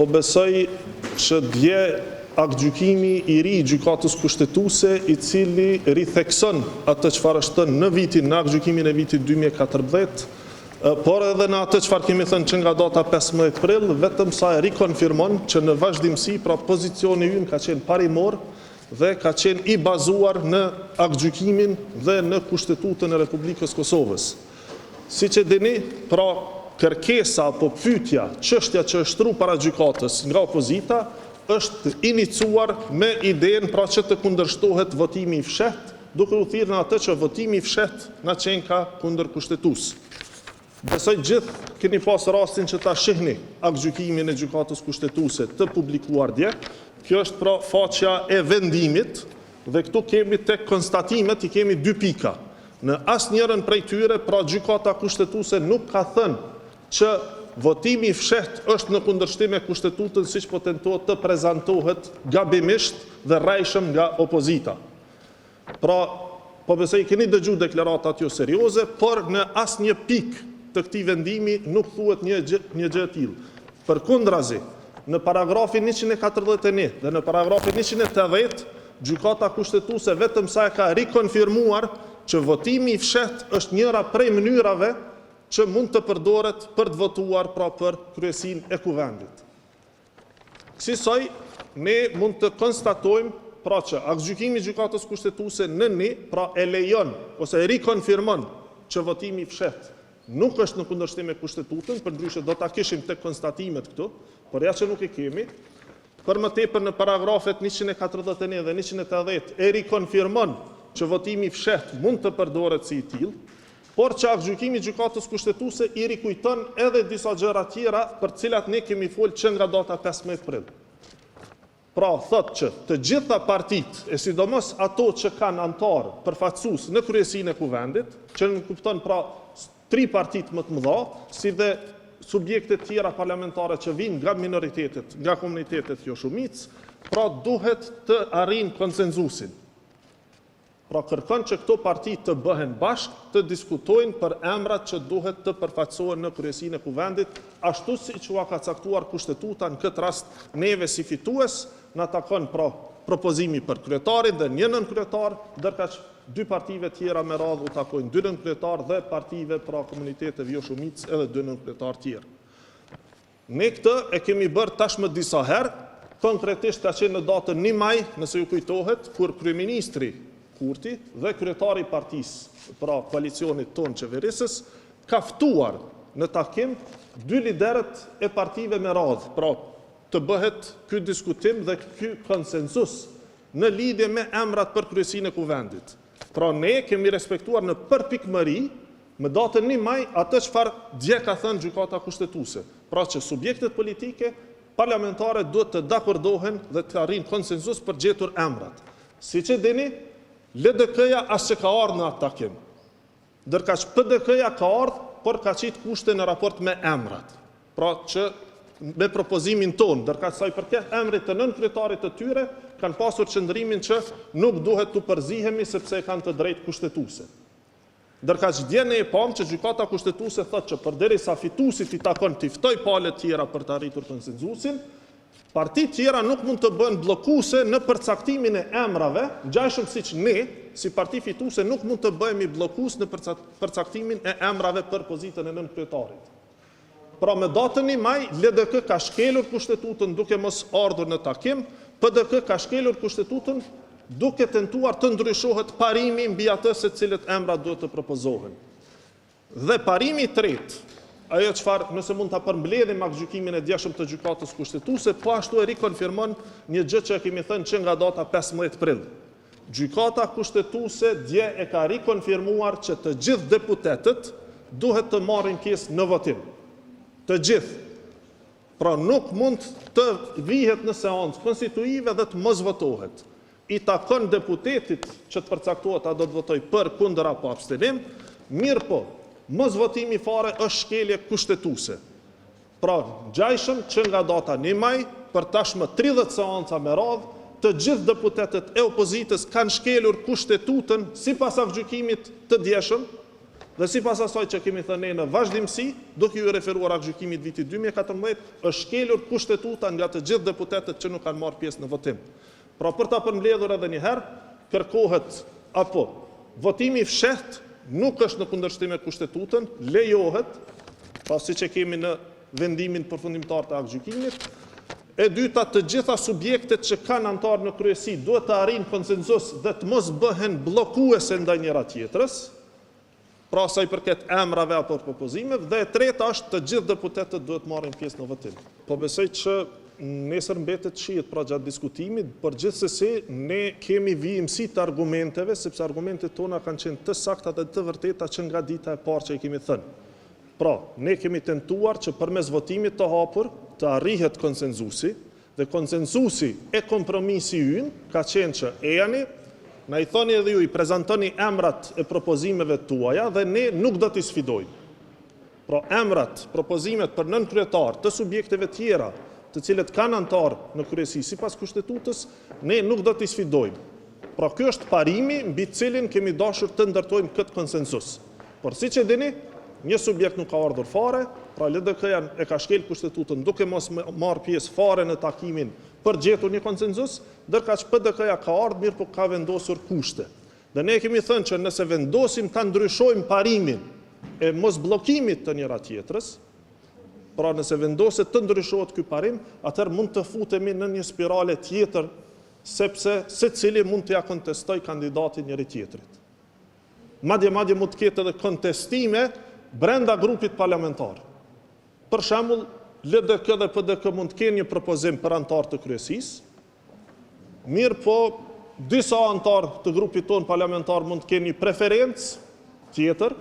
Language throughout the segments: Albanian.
Po besoj që dje aktgjykimi i ri i gjykatës kushtetuese, i cili rithekson atë çfarë është në vitin, në aktgjykimin e vitit 2014, por edhe në atë çfarë kemi thënë që nga data 15 prill, vetëm sa e rikonfirmon që në vazhdimsi pra pozicioni ynë ka qenë parimor dhe ka qenë i bazuar në aktgjykimin dhe në Kushtetutën e Republikës Kosovës. Siç e dini, pra kërkesa apo pyetja, çështja që është tru para gjykatës nga opozita, është inicuar me idenë pra që të kundërshtohet votimi i fshehtë, duke u thirrë në atë që votimi i fshehtë na qenë ka kundër kushtetues. Besoj gjithë keni pas rastin që ta shihni aktgjykimin e gjykatës kushtetuese të publikuar dje. Kjo është pra faqja e vendimit dhe këtu kemi tek konstatimet i kemi 2 pika. Në asnjërin prej tyre pra gjykata kushtetuese nuk ka thënë që votimi i fshehtë është në kundërshtim me Kushtetutën siç po tentohet të prezantohet gabimisht dhe rrejshëm nga opozita. Pra, po besoj keni dëgjuar deklaratat jo serioze, por në asnjë pikë të këtij vendimi nuk thuhet një gjë e tillë. Përkundrazi, në paragrafin 141 dhe në paragrafin 180, gjykata kushtetuese vetëm sa e ka rikonfirmuar që votimi i fshehtë është njëra prej mënyrave që mund të përdoret për të votuar pra për kryesinë e kuvendit. Kësaj, ne mund të konstatojmë pra që aktgjykimi i gjykatës kushtetuese në ne pra e lejon ose e rikonfirmon që votimi i fshehtë nuk është në kundërshtim me Kushtetutën, përndryshe do ta kishim tek konstatimet këtu, por ja që nuk e kemi. Për më tepër në paragrafet 141 dhe 180 e rikonfirmon që votimi i fshehtë mund të përdoret si i tillë, por që aktgjykimi i gjykatës kushtetuese i rikujton edhe disa gjëra tjera për të cilat ne kemi folur që nga data 15 prill. Pra, thotë që të gjitha partitë, e sidomos ato që kanë antar përfaqësues në kryesinë e kuvendit, që në kupton pra 3 partitë më të mëdha, si dhe subjektet tjera parlamentare që vinë nga minoritetet, nga komunitetet jo shumicë, pra duhet të arrijnë konsenzusin. Pra kërkon që këto parti të bëhen bashkë, të diskutojnë për emrat që duhet të përfaqësohen në kryesinë e kuvendit, ashtu siç u ka caktuar Kushtetuta. Në këtë rast neve si fitues na takon pra propozimi për kryetarin dhe një nënkryetar, ndërkaq 2 partive tjera me radhë u takojnë 2 nënkryetar dhe partive pra komuniteteve jo shumicë edhe 2 nënkryetar tjerë. Ne këtë e kemi bërë tashmë disa herë, konkretisht ka qenë në datën 1 maj, nëse ju kujtohet, kur kryeministri Kurti dhe kryetari i partisë pra koalicionit tonë qeverisës ka ftuar në takim 2 liderët e partive me radhë, pra të bëhet ky diskutim dhe ky konsensus në lidhje me emrat për kryesinë e kuvendit. Pra ne kemi respektuar në përpikmëri më datën 1 maj atë çfarë dje ka thënë gjykata kushtetuese. Pra që subjektet politike parlamentare duhet të dakordohen dhe të arrijnë konsensus për gjetur emrat. Siç e dini, LDK-ja as që ka ardhur në atë takim. Ndërkaq PDK-ja ka ardhur, por ka qit kushte në raport me emrat. Pra që me propozimin tonë, ndërkaq sa i përket emrit të nënkryetarit të tyre, kanë pasur qëndrimin që nuk duhet të përzihemi sepse kanë të drejtë kushtetuese. Ndërkaq dje ne e pam që gjykata kushtetuese thotë që përderisa fituesit i takon të ftoj palët tjera për të arritur konsenzusin, partitë tjera nuk mund të bëhen bllokuese në përcaktimin e emrave, ngjashëm siç ne, si parti fituese, nuk mund të bëhemi bllokues në përcaktimin e emrave për pozitën e nënkryetarit. Pra me datën 1 maj, LDK ka shkelur Kushtetutën duke mos ardhur në takim, PDK ka shkelur Kushtetutën duke tentuar të ndryshohet parimi mbi atë se cilët emra duhet të propozohen. Dhe parimi i tretë, ajo çfarë nëse mund ta përmbledhim aktgjykimin e djeshëm të gjykatës kushtetuese, po ashtu e rikonfirmon një gjë që kemi thënë që nga data 15 prill. Gjykata kushtetuese dje e ka rikonfirmuar që të gjithë deputetët duhet të marrin pjesë në votim. Të gjithë. Pra nuk mund të vihet në seancë konstituive dhe të mos votohet. I takon deputetit që të përcaktohet a do të votoj për, kundër apo abstenim, mirë po, mos votimi fare është shkelje kushtetuese. Pra, ngjajshëm që nga data 1 maj, për tashmë 30 seanca me radhë, të gjithë deputetët e opozitës kanë shkelur Kushtetutën sipas aktgjykimit të djeshëm dhe sipas asaj që kemi thënë në vazhdimsi, duke ju referuar aktgjykimit vitit 2014, është shkelur kushtetuta nga të gjithë deputetët që nuk kanë marrë pjesë në votim. Pra për ta përmbledhur edhe një herë, kërkohet apo votimi i fshehtë nuk është në kundërshtim me kushtetutën, lejohet, pasi që kemi në vendimin përfundimtar të aktgjykimit. E dyta, të gjitha subjektet që kanë antar në kryesi duhet të arrijnë konsenzus dhe të mos bëhen bllokuese ndaj njëra tjetrës, pra sa i përket emrave apo propozimeve, dhe e treta është të gjithë deputetët duhet marrin pjesë në votim. Po besoj që nesër mbetet shihet pra gjatë diskutimit, por gjithsesi ne kemi vijimsi të argumenteve, sepse argumentet tona kanë qenë të sakta dhe të vërteta që nga dita e parë që i kemi thënë. Pra, ne kemi tentuar që përmes votimit të hapur të arrihet konsenzusi, dhe konsenzusi e kompromisi ynë ka qenë që ejani, na i thoni edhe ju, i prezantoni emrat e propozimeve tuaja dhe ne nuk do t'i sfidojmë. Pra, emrat, propozimet për nënkryetar të subjekteve tjera, të cilët kanë antar në kryesi sipas kushtetutës, ne nuk do t'i sfidojmë. Pra, ky është parimi mbi cilin kemi dashur të ndërtojmë këtë konsenzus. Por siç e dini, një subjekt nuk ka ardhur fare, pra LDK-ja e ka shkel kushtetutën duke mos marrë pjesë fare në takimin për gjetur një konsenzus, ndërka që PDK-ja ka ardhur mirë, por ka vendosur kushte. Dhe ne kemi thënë që nëse vendosim ta ndryshojmë parimin e mos bllokimit të njëra tjetrës, pra nëse vendoset të ndryshohet ky parim, atëherë mund të futemi në një spirale tjetër, sepse secili mund t'ia kontestoj kandidatin njëri tjetrit. Madje mund të ketë edhe kontestime brenda grupit parlamentar. Për shembull, LDK dhe PDK mund të kenë një propozim për antar të kryesisë, mirë po disa antar të grupit tonë parlamentar mund të kenë një preferencë tjetër,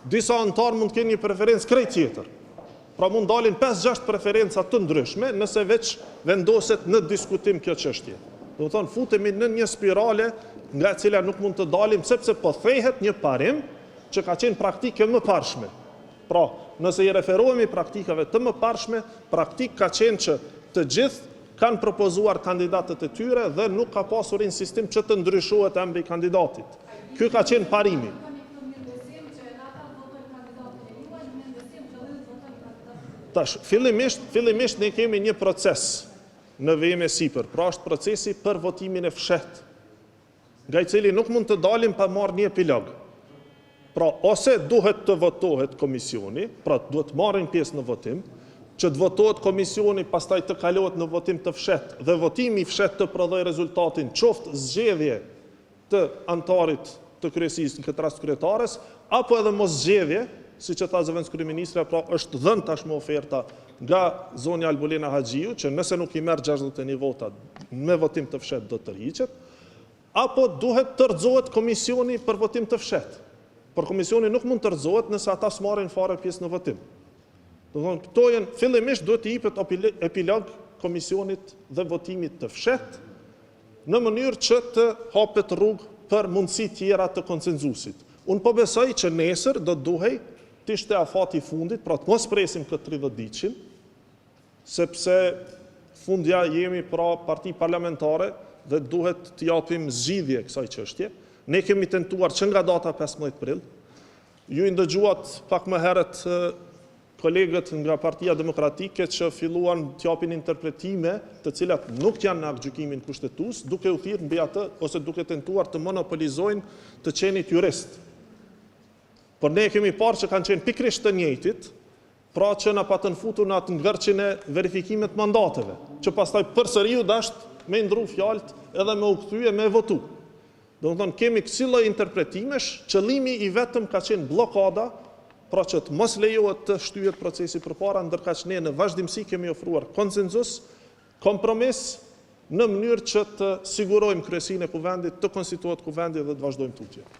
disa antar mund të kenë një preferencë krejt tjetër. Pra mund dalin 5-6 preferenca të ndryshme nëse veç vendoset në diskutim kjo çështje. Do të thonë futemi në një spirale nga e cila nuk mund të dalim, sepse po thehet një parim që ka qenë praktike më parshme. Pra, nëse i referohemi praktikave të më parshme, praktik ka qenë që të gjithë kanë propozuar kandidatët e tyre dhe nuk ka pasur insistim që të ndryshohet emri i kandidatit. Ky ka qenë parimi. Tash, fillimisht ne kemi një proces në VM sipër, pra është procesi për votimin e fshehtë, nga i cili nuk mund të dalim pa marrë një epilog. Pra, ose duhet të votohet komisioni, pra duhet marrin pjesë në votim, që të votohet komisioni, pastaj të kalohet në votim të fshehtë, dhe votimi i fshehtë të prodhoj rezultatin qoftë zgjedhje të antarit të kryesisë, në këtë rast kryetares, apo edhe mos zgjedhje, siç e tha zëvendës kryeministra, pra është dhënë tashmë oferta nga zonja Albulina Haxhiu, që nëse nuk i merr 61 vota me votim të fshehtë do të tërhiqet, apo duhet të rrëzohet komisioni për votim të fshehtë. Por komisioni nuk mund të rrëzohet nëse ata s'marrin fare pjesë në votim. Do thonë, këto janë fillimisht duhet të jepet epilog komisionit dhe votimit të fshehtë, në mënyrë që të hapet rrugë për mundësi tjera të konsenzusit. Unë po besoj që nesër do duhej të ishte afati fundit, pra të mos presim këtë 30 ditëshin, sepse fundja jemi pra parti parlamentare dhe duhet të japim zgjidhje kësaj çështje. Ne kemi tentuar që nga data 15 prill, ju i ndëgjuat pak më herët kolegët nga Partia Demokratike që filluan të japin interpretime të cilat nuk janë në aktgjykimin kushtetues, duke u thirrë mbi atë ose duke tentuar të monopolizojnë të qenit jurist. Por ne kemi parë që kanë qenë pikrisht të njëjtit, pra që na patën futur në atë ngërçin e verifikimet mandateve, që pastaj përsëri u dasht me ndru fjalët edhe me u kthye me votu. Do të thonë, kemi kësi lloj interpretimesh, qëllimi i vetëm ka qenë blokada, pra që të mos lejohet të shtyhet procesi përpara, ndërka që ne në vazhdimsi kemi ofruar konsenzus, kompromis, në mënyrë që të sigurojmë kryesinë e kuvendit, të konstituohet kuvendi dhe të vazhdojmë tutje.